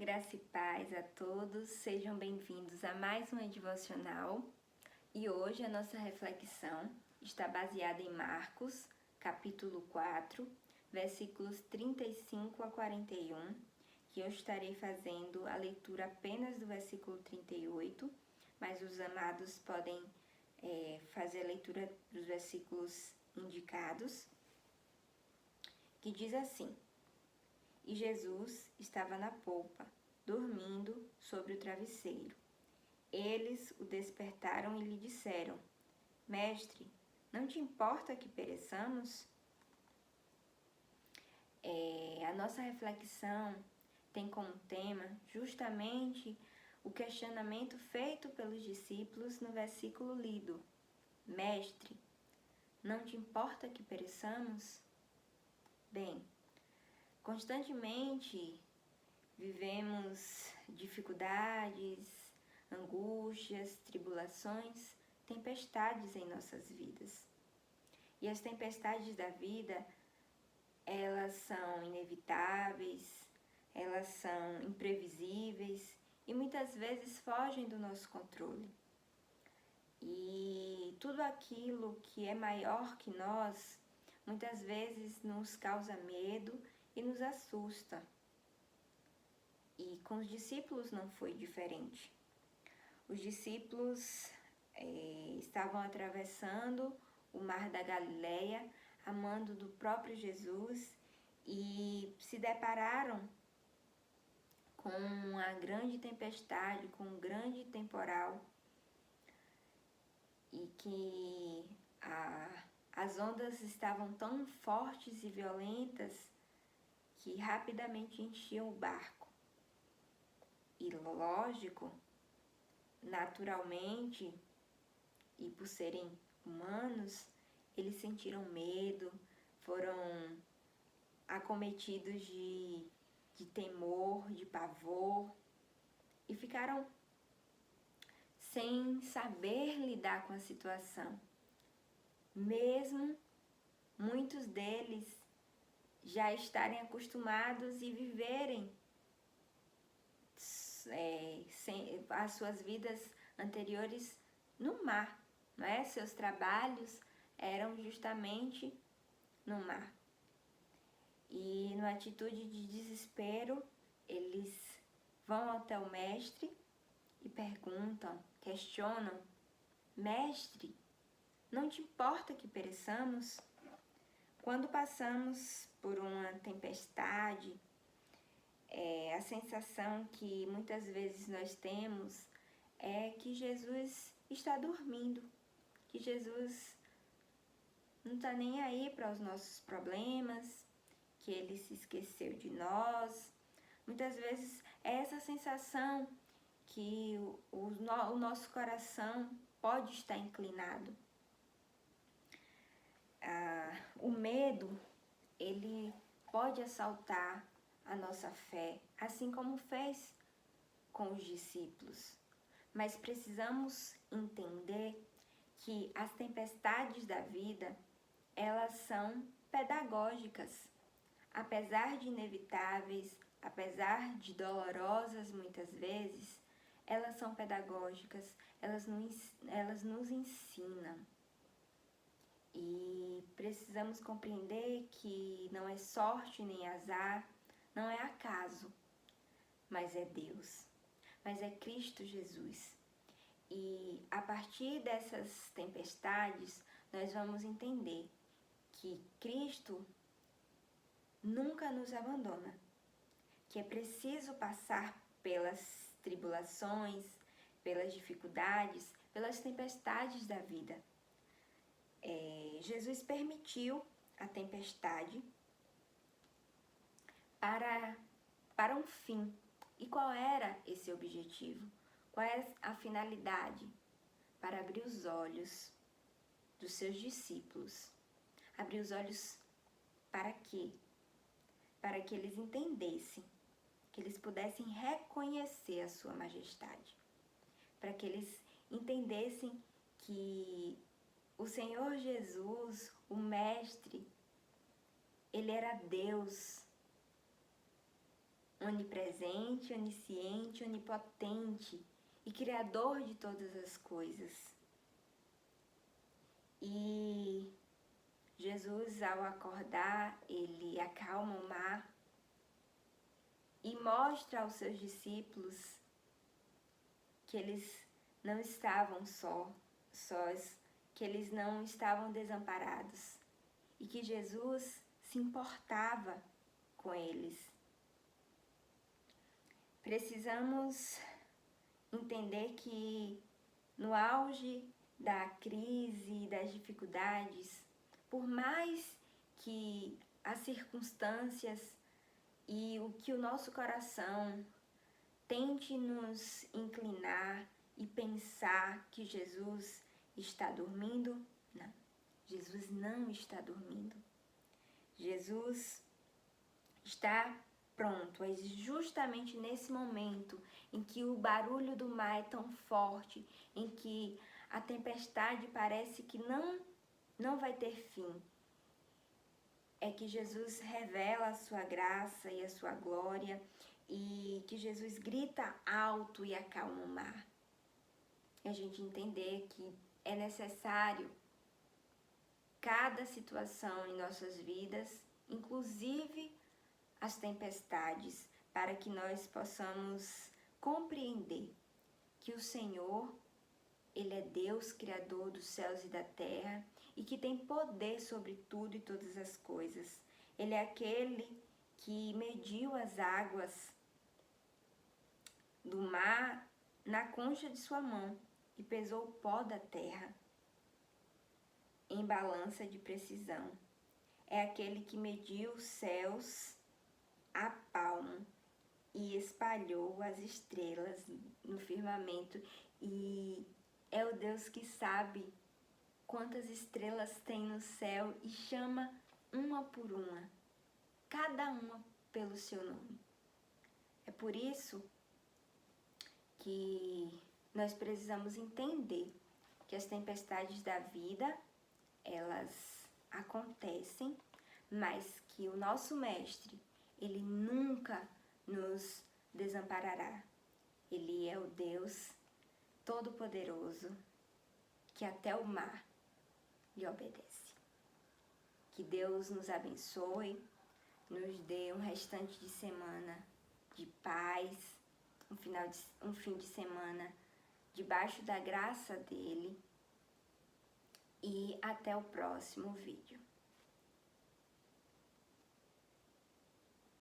Graça e paz a todos, sejam bem-vindos a mais uma devocional. E hoje a nossa reflexão está baseada em Marcos, capítulo 4, versículos 35 a 41, que eu estarei fazendo a leitura apenas do versículo 38, mas os amados podem fazer a leitura dos versículos indicados, que diz assim: E Jesus estava na polpa, dormindo sobre o travesseiro. Eles o despertaram e lhe disseram: Mestre, não te importa que pereçamos? A nossa reflexão tem como tema justamente o questionamento feito pelos discípulos no versículo lido. Mestre, não te importa que pereçamos? Bem, constantemente vivemos dificuldades, angústias, tribulações, tempestades em nossas vidas. E as tempestades da vida, elas são inevitáveis, elas são imprevisíveis e muitas vezes fogem do nosso controle. E tudo aquilo que é maior que nós, muitas vezes nos causa medo e nos assusta. E com os discípulos não foi diferente. Os discípulos estavam atravessando o mar da Galileia, a mando do próprio Jesus, e se depararam com uma grande tempestade, com um grande temporal, e que as ondas estavam tão fortes e violentas que rapidamente enchiam o barco. E lógico, naturalmente, e por serem humanos, eles sentiram medo, foram acometidos de temor, de pavor, e ficaram sem saber lidar com a situação. Mesmo muitos deles já estarem acostumados e viverem as suas vidas anteriores no mar, não é? Seus trabalhos eram justamente no mar. E numa atitude de desespero, eles vão até o mestre e perguntam, questionam: Mestre, não te importa que pereçamos? Quando passamos por uma tempestade, a sensação que muitas vezes nós temos é que Jesus está dormindo, que Jesus não está nem aí para os nossos problemas, que Ele se esqueceu de nós. Muitas vezes é essa sensação que o nosso coração pode estar inclinado. O medo, ele pode assaltar a nossa fé, assim como fez com os discípulos. Mas precisamos entender que as tempestades da vida, elas são pedagógicas. Apesar de inevitáveis, apesar de dolorosas muitas vezes, elas são pedagógicas, elas nos ensinam. E precisamos compreender que não é sorte nem azar, não é acaso, mas é Deus, mas é Cristo Jesus. E a partir dessas tempestades, nós vamos entender que Cristo nunca nos abandona, que é preciso passar pelas tribulações, pelas dificuldades, pelas tempestades da vida. Jesus permitiu a tempestade para um fim. E qual era esse objetivo? Qual é a finalidade? Para abrir os olhos dos seus discípulos. Abrir os olhos para quê? Para que eles entendessem, que eles pudessem reconhecer a sua majestade. Para que eles entendessem que o Senhor Jesus, o Mestre, Ele era Deus. onipresente, onisciente, onipotente e criador de todas as coisas. E Jesus, ao acordar, ele acalma o mar e mostra aos seus discípulos que eles não estavam sós, que eles não estavam desamparados e que Jesus se importava com eles. Precisamos entender que no auge da crise, das dificuldades, por mais que as circunstâncias e o que o nosso coração tente nos inclinar e pensar que Jesus está dormindo, não, Jesus não está dormindo. Jesus está pronto, é justamente nesse momento em que o barulho do mar é tão forte, em que a tempestade parece que não vai ter fim, é que Jesus revela a sua graça e a sua glória e que Jesus grita alto e acalma o mar. E a gente entender que é necessário cada situação em nossas vidas, inclusive as tempestades, para que nós possamos compreender que o Senhor, Ele é Deus, Criador dos céus e da terra, e que tem poder sobre tudo e todas as coisas. Ele é aquele que mediu as águas do mar na concha de sua mão e pesou o pó da terra em balança de precisão. É aquele que mediu os céus a palmo e espalhou as estrelas no firmamento, e é o Deus que sabe quantas estrelas tem no céu e chama uma por uma, cada uma pelo seu nome. É por isso que nós precisamos entender que as tempestades da vida, elas acontecem, mas que o nosso Mestre, Ele nunca nos desamparará. Ele é o Deus Todo-Poderoso, que até o mar lhe obedece. Que Deus nos abençoe, nos dê um restante de semana de paz, um fim de semana debaixo da graça dele, e até o próximo vídeo.